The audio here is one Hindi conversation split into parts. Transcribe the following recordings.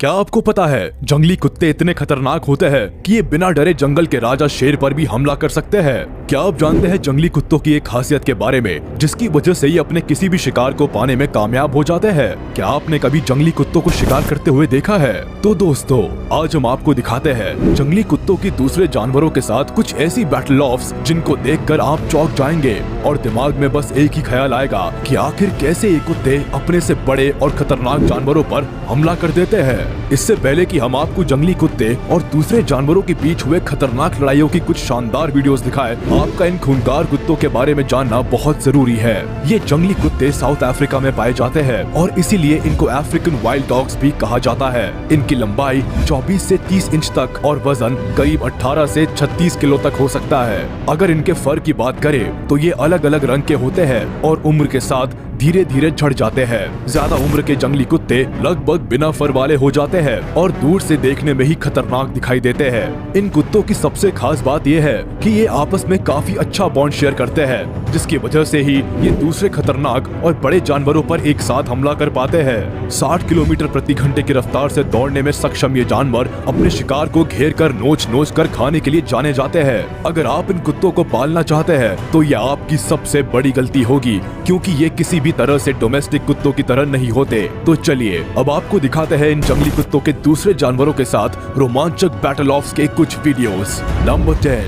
क्या आपको पता है जंगली कुत्ते इतने खतरनाक होते हैं कि ये बिना डरे जंगल के राजा शेर पर भी हमला कर सकते हैं। क्या आप जानते हैं जंगली कुत्तों की एक खासियत के बारे में जिसकी वजह से ये अपने किसी भी शिकार को पाने में कामयाब हो जाते हैं? क्या आपने कभी जंगली कुत्तों को शिकार करते हुए देखा है? तो दोस्तों आज हम आपको दिखाते हैं जंगली कुत्तों की दूसरे जानवरों के साथ कुछ ऐसी बैटल ऑफ्स जिनको देखकर आप चौंक जाएंगे और दिमाग में बस एक ही ख्याल आएगा कि आखिर कैसे ये कुत्ते अपने से बड़े और खतरनाक जानवरों पर हमला कर देते हैं। इससे पहले कि हम आपको जंगली कुत्ते और दूसरे जानवरों के बीच हुए खतरनाक लड़ाइयों की कुछ शानदार वीडियोस दिखाएं, आपका इन खूंखार कुत्तों के बारे में जानना बहुत जरूरी है। ये जंगली कुत्ते साउथ अफ्रीका में पाए जाते हैं और इसीलिए इनको अफ्रीकन वाइल्ड डॉग्स भी कहा जाता है। इनकी लंबाई 24 से 30 इंच तक और वजन करीब 18 से 36 किलो तक हो सकता है। अगर इनके फर की बात करें तो ये अलग अलग रंग के होते हैं और उम्र के साथ धीरे धीरे झड़ जाते हैं। ज्यादा उम्र के जंगली कुत्ते लगभग बिना फर वाले हो जाते हैं और दूर से देखने में ही खतरनाक दिखाई देते हैं। इन कुत्तों की सबसे खास बात यह है कि ये आपस में काफी अच्छा बॉन्ड शेयर करते हैं, जिसकी वजह से ही ये दूसरे खतरनाक और बड़े जानवरों पर एक साथ हमला कर पाते हैं। 60 किलोमीटर प्रति घंटे की रफ्तार से दौड़ने में सक्षम ये जानवर अपने शिकार को घेर कर नोच नोच कर खाने के लिए जाने जाते हैं। अगर आप इन कुत्तों को पालना चाहते हैं तो ये आपकी सबसे बड़ी गलती होगी, क्योंकि ये किसी भी तरह से डोमेस्टिक कुत्तों की तरह नहीं होते। तो चलिए अब आपको दिखाते हैं इन जंगली कुत्तों के दूसरे जानवरों के साथ रोमांचक बैटल ऑफ्स के कुछ videos. Number 10,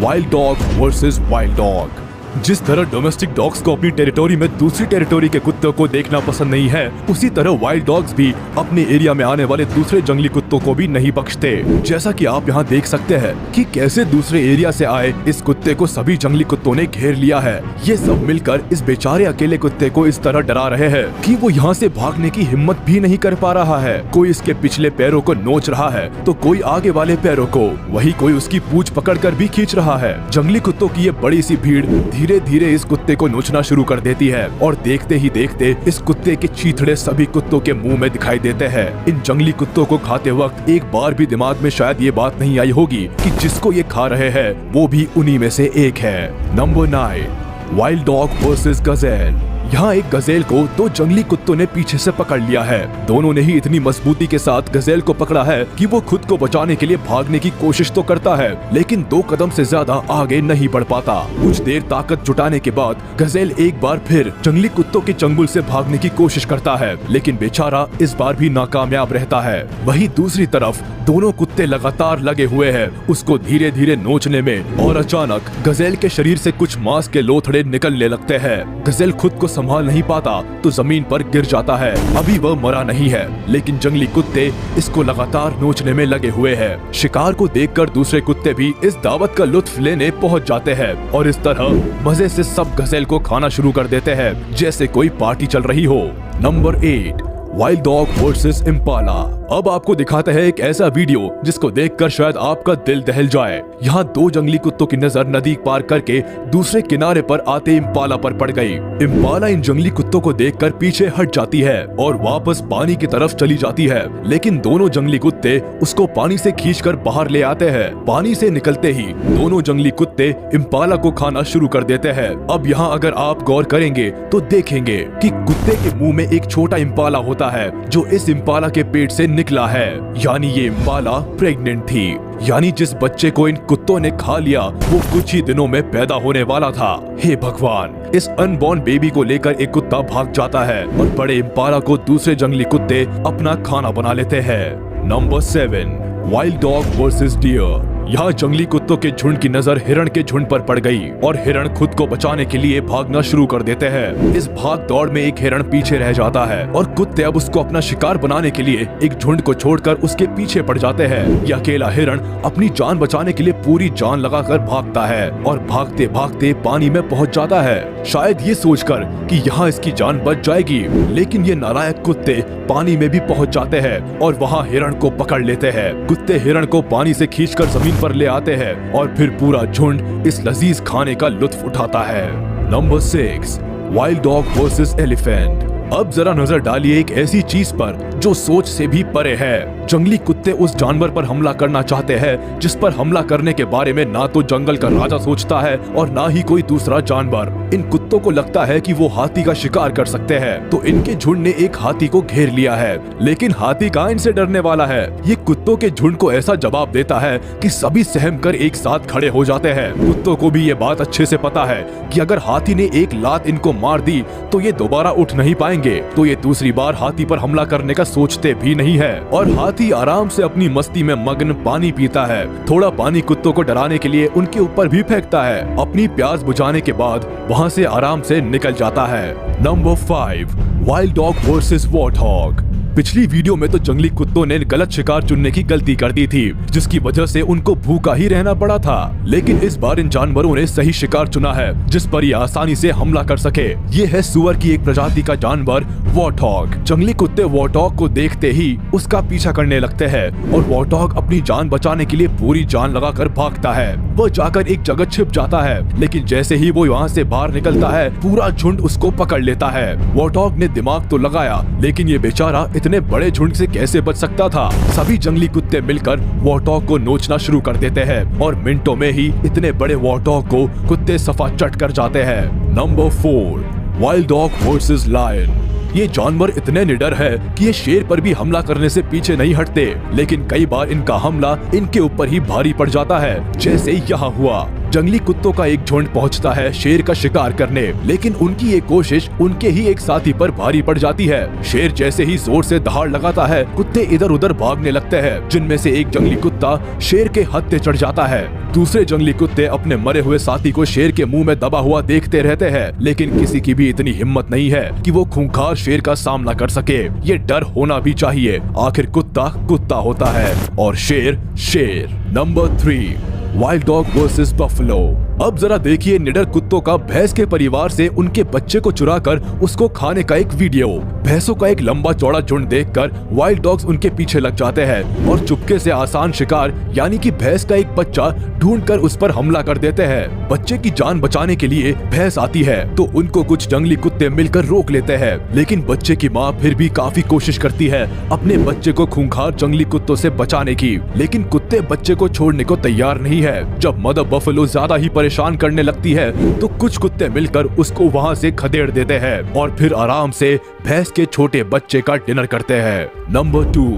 wild dog versus wild dog. जिस तरह डोमेस्टिक डॉग्स को अपनी टेरिटोरी में दूसरी टेरिटोरी के कुत्तों को देखना पसंद नहीं है, उसी तरह वाइल्ड डॉग्स भी अपने एरिया में आने वाले दूसरे जंगली कुत्तों को भी नहीं बख्शते। जैसा कि आप यहाँ देख सकते हैं कि कैसे दूसरे एरिया से आए इस कुत्ते को सभी जंगली कुत्तों ने घेर लिया है। ये सब मिलकर इस बेचारे अकेले कुत्ते को इस तरह डरा रहे हैं कि वो यहाँ से भागने की हिम्मत भी नहीं कर पा रहा है। कोई इसके पिछले पैरों को नोच रहा है तो कोई आगे वाले पैरों को, वही कोई उसकी पूंछ पकड़कर भी खींच रहा है। जंगली कुत्तों की ये बड़ी सी भीड़ धीरे धीरे इस कुत्ते को नोचना शुरू कर देती है और देखते ही देखते इस कुत्ते के चीथड़े सभी कुत्तों के मुंह में दिखाई देते हैं। इन जंगली कुत्तों को खाते वक्त एक बार भी दिमाग में शायद ये बात नहीं आई होगी कि जिसको ये खा रहे हैं वो भी उन्हीं में से एक है। Number 9, wild dog versus Gazelle. यहाँ एक गजेल को दो जंगली कुत्तों ने पीछे से पकड़ लिया है। दोनों ने ही इतनी मजबूती के साथ गजेल को पकड़ा है कि वो खुद को बचाने के लिए भागने की कोशिश तो करता है, लेकिन 2 कदम से ज्यादा आगे नहीं बढ़ पाता। कुछ देर ताकत जुटाने के बाद गजेल एक बार फिर जंगली कुत्तों के चंगुल से भागने की कोशिश करता है, लेकिन बेचारा इस बार भी नाकामयाब रहता है। वहीं दूसरी तरफ दोनों कुत्ते लगातार लगे हुए हैं उसको धीरे धीरे नोचने में, और अचानक गजेल के शरीर से कुछ मांस के लोथड़े निकलने लगते हैं। गजेल खुद को संभाल नहीं पाता तो जमीन पर गिर जाता है। अभी वह मरा नहीं है, लेकिन जंगली कुत्ते इसको लगातार नोचने में लगे हुए हैं। शिकार को देखकर दूसरे कुत्ते भी इस दावत का लुत्फ लेने पहुंच जाते हैं और इस तरह मजे से सब गजेल को खाना शुरू कर देते हैं जैसे कोई पार्टी चल रही हो। Number 8, wild dog versus Impala. अब आपको दिखाते हैं एक ऐसा वीडियो जिसको देखकर शायद आपका दिल दहल जाए। यहाँ 2 जंगली कुत्तों की नजर नदी पार करके दूसरे किनारे पर आते इम्पाला पर पड़ गई। इम्पाला इन जंगली कुत्तों को देखकर पीछे हट जाती है और वापस पानी की तरफ चली जाती है, लेकिन दोनों जंगली कुत्ते उसको पानी से खींचकर बाहर ले आते हैं। पानी से निकलते ही दोनों जंगली कुत्ते इम्पाला को खाना शुरू कर देते हैं। अब यहाँ अगर आप गौर करेंगे तो देखेंगे कि कुत्ते के मुंह में एक छोटा इम्पाला होता है जो इस इम्पाला के पेट से निकला है, यानी ये इम्पाला प्रेग्नेंट थी। यानी जिस बच्चे को इन कुत्तों ने खा लिया वो कुछ ही दिनों में पैदा होने वाला था। हे भगवान, इस अनबॉर्न बेबी को लेकर एक कुत्ता भाग जाता है और बड़े इम्पाला को दूसरे जंगली कुत्ते अपना खाना बना लेते हैं। Number 7, wild dog versus deer. यहाँ जंगली कुत्तों के झुंड की नजर हिरण के झुंड पर पड़ गई और हिरण खुद को बचाने के लिए भागना शुरू कर देते हैं। इस भाग दौड़ में एक हिरण पीछे रह जाता है और कुत्ते अब उसको अपना शिकार बनाने के लिए एक झुंड को छोड़कर उसके पीछे पड़ जाते हैं। यह अकेला हिरण अपनी जान बचाने के लिए पूरी जान लगाकर भागता है और भागते भागते पानी में पहुंच जाता है, शायद ये सोचकर कि यहाँ इसकी जान बच जाएगी। लेकिन ये नालायक कुत्ते पानी में भी पहुंच जाते हैं और वहाँ हिरण को पकड़ लेते हैं। कुत्ते हिरण को पानी से खींचकर जमीन पर ले आते हैं और फिर पूरा झुंड इस लजीज खाने का लुत्फ उठाता है। Number 6, wild dog versus elephant. अब जरा नजर डालिए एक ऐसी चीज पर जो सोच से भी परे है। जंगली कुत्ते उस जानवर पर हमला करना चाहते हैं जिस पर हमला करने के बारे में ना तो जंगल का राजा सोचता है और ना ही कोई दूसरा जानवर। इन कुत्तों को लगता है कि वो हाथी का शिकार कर सकते हैं, तो इनके झुंड ने एक हाथी को घेर लिया है। लेकिन हाथी कहाँ इनसे डरने वाला है। ये कुत्तों के झुंड को ऐसा जवाब देता है कि सभी सहम कर एक साथ खड़े हो जाते हैं। कुत्तों को भी ये बात अच्छे से पता है कि अगर हाथी ने एक लात इनको मार दी तो ये दोबारा उठ नहीं पाएंगे, तो ये दूसरी बार हाथी पर हमला करने का सोचते भी नहीं है। और हाथी आराम से अपनी मस्ती में मग्न पानी पीता है। थोड़ा पानी कुत्तों को डराने के लिए उनके ऊपर भी फेंकता है। अपनी प्यास बुझाने के बाद वहाँ से आराम से निकल जाता है। Number 5, wild dog versus warthog. पिछली वीडियो में तो जंगली कुत्तों ने गलत शिकार चुनने की गलती कर दी थी, जिसकी वजह से उनको भूखा ही रहना पड़ा था। लेकिन इस बार इन जानवरों ने सही शिकार चुना है जिस पर ये आसानी से हमला कर सके। ये है सुअर की एक प्रजाति का जानवर वॉर्थॉग। जंगली कुत्ते वॉर्थॉग को देखते ही उसका पीछा करने लगते हैं और वॉर्थॉग अपनी जान बचाने के लिए पूरी जान लगाकर भागता है। वह जाकर एक जगह छिप जाता है, लेकिन जैसे ही वो वहाँ से बाहर निकलता है पूरा झुंड उसको पकड़ लेता है। वॉर्थॉग ने दिमाग तो लगाया, लेकिन ये बेचारा इतने बड़े झुंड से कैसे बच सकता था। सभी जंगली कुत्ते मिलकर वॉर्थॉग को नोचना शुरू कर देते हैं और मिनटों में ही इतने बड़े वॉर्थॉग को कुत्ते सफा चट कर जाते हैं। Number 4, wild dog versus lion. ये जानवर इतने निडर है कि ये शेर पर भी हमला करने से पीछे नहीं हटते, लेकिन कई बार इनका हमला इनके ऊपर ही भारी पड़ जाता है, जैसे यहाँ हुआ। जंगली कुत्तों का एक झुंड पहुंचता है शेर का शिकार करने, लेकिन उनकी ये कोशिश उनके ही एक साथी पर भारी पड़ जाती है। शेर जैसे ही जोर से दहाड़ लगाता है, कुत्ते इधर उधर भागने लगते हैं, जिनमें से एक जंगली कुत्ता शेर के हत्थे चढ़ जाता है। दूसरे जंगली कुत्ते अपने मरे हुए साथी को शेर के मुंह में दबा हुआ देखते रहते हैं, लेकिन किसी की भी इतनी हिम्मत नहीं है कि वो खूंखार शेर का सामना कर सके। ये डर होना भी चाहिए, आखिर कुत्ता कुत्ता होता है और शेर शेर। Number 3, wild dog versus buffalo. अब जरा देखिए निडर कुत्तों का भैंस के परिवार से उनके बच्चे को चुराकर उसको खाने का एक वीडियो। भैंसों का एक लंबा चौड़ा झुंड देखकर वाइल्ड डॉग्स उनके पीछे लग जाते हैं और चुपके से आसान शिकार यानी कि भैंस का एक बच्चा ढूंढकर उस पर हमला कर देते हैं। बच्चे की जान बचाने के लिए भैंस आती है तो उनको कुछ जंगली कुत्ते मिलकर रोक लेते हैं, लेकिन बच्चे की माँ फिर भी काफी कोशिश करती है अपने बच्चे को खूंखार जंगली कुत्तों से बचाने की, लेकिन कुत्ते बच्चे को छोड़ने को तैयार नहीं है। जब मदर बफलो ज्यादा ही परेशान करने लगती है तो कुछ कुत्ते मिलकर उसको वहाँ से खदेड़ देते हैं और फिर आराम से भैंस के छोटे बच्चे का डिनर करते हैं। नंबर 2,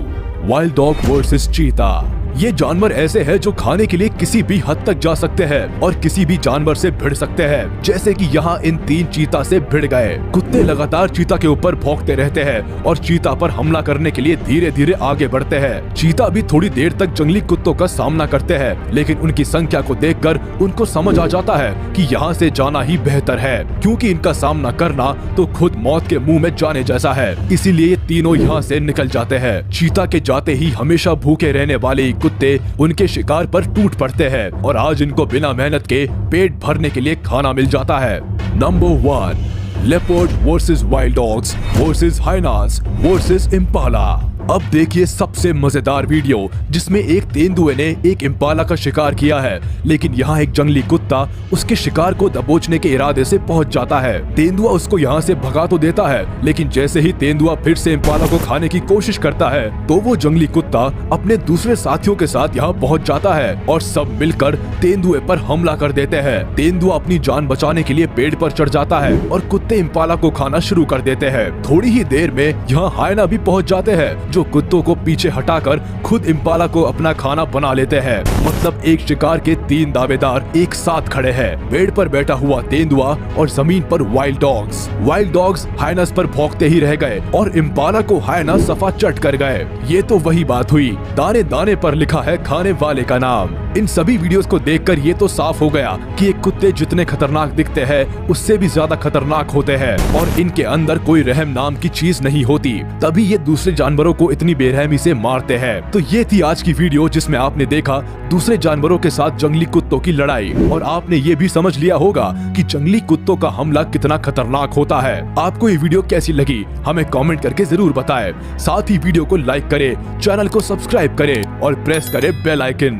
वाइल्ड डॉग वर्सेस चीता। ये जानवर ऐसे हैं जो खाने के लिए किसी भी हद तक जा सकते हैं और किसी भी जानवर से भिड़ सकते हैं, जैसे कि यहाँ इन 3 चीता से भिड़ गए। कुत्ते लगातार चीता के ऊपर भौंकते रहते हैं और चीता पर हमला करने के लिए धीरे धीरे आगे बढ़ते हैं। चीता भी थोड़ी देर तक जंगली कुत्तों का सामना करते हैं, लेकिन उनकी संख्या को देखकर उनको समझ आ जाता है कि यहाँ से जाना ही बेहतर है, क्योंकि इनका सामना करना तो खुद मौत के मुँह में जाने जैसा है। इसीलिए ये तीनों यहाँ से निकल जाते हैं। चीता के जाते ही हमेशा भूखे रहने वाले कुत्ते उनके शिकार पर टूट पड़ते हैं और आज इनको बिना मेहनत के पेट भरने के लिए खाना मिल जाता है। Number 1, leopard versus wild dogs versus hyenas versus Impala. अब देखिए सबसे मजेदार वीडियो जिसमें एक तेंदुए ने एक इम्पाला का शिकार किया है, लेकिन यहाँ एक जंगली कुत्ता उसके शिकार को दबोचने के इरादे से पहुंच जाता है। तेंदुआ उसको यहाँ से भगा तो देता है, लेकिन जैसे ही तेंदुआ फिर से इम्पाला को खाने की कोशिश करता है तो वो जंगली कुत्ता अपने दूसरे साथियों के साथ यहाँ पहुँच जाता है और सब मिलकर तेंदुए पर हमला कर देते हैं। तेंदुआ अपनी जान बचाने के लिए पेड़ पर चढ़ जाता है और कुत्ते इम्पाला को खाना शुरू कर देते हैं। थोड़ी ही देर में यहाँ हाइना भी पहुँच जाते हैं जो कुत्तों को पीछे हटाकर खुद इम्पाला को अपना खाना बना लेते हैं। मतलब एक शिकार के 3 दावेदार एक साथ खड़े हैं, पेड़ पर बैठा हुआ तेंदुआ और जमीन पर wild dogs. Wild dogs highness पर भौंकते ही रह गए और इम्पाला को हाइना सफा चट कर गए। ये तो वही बात हुई, दाने दाने पर लिखा है खाने वाले का नाम। इन सभी वीडियोस को देखकर ये तो साफ हो गया कि ये कुत्ते जितने खतरनाक दिखते हैं उससे भी ज्यादा खतरनाक होते हैं और इनके अंदर कोई रहम नाम की चीज नहीं होती, तभी ये दूसरे जानवरों को इतनी बेरहमी से मारते हैं। तो ये थी आज की वीडियो जिसमें आपने देखा दूसरे जानवरों के साथ जंगली कुत्तों की लड़ाई, और आपने ये भी समझ लिया होगा कि जंगली कुत्तों का हमला कितना खतरनाक होता है। आपको ये वीडियो कैसी लगी हमें कमेंट करके जरूर बताएं। साथ ही वीडियो को लाइक करें, चैनल को सब्सक्राइब करें और प्रेस करें बेल आइकन।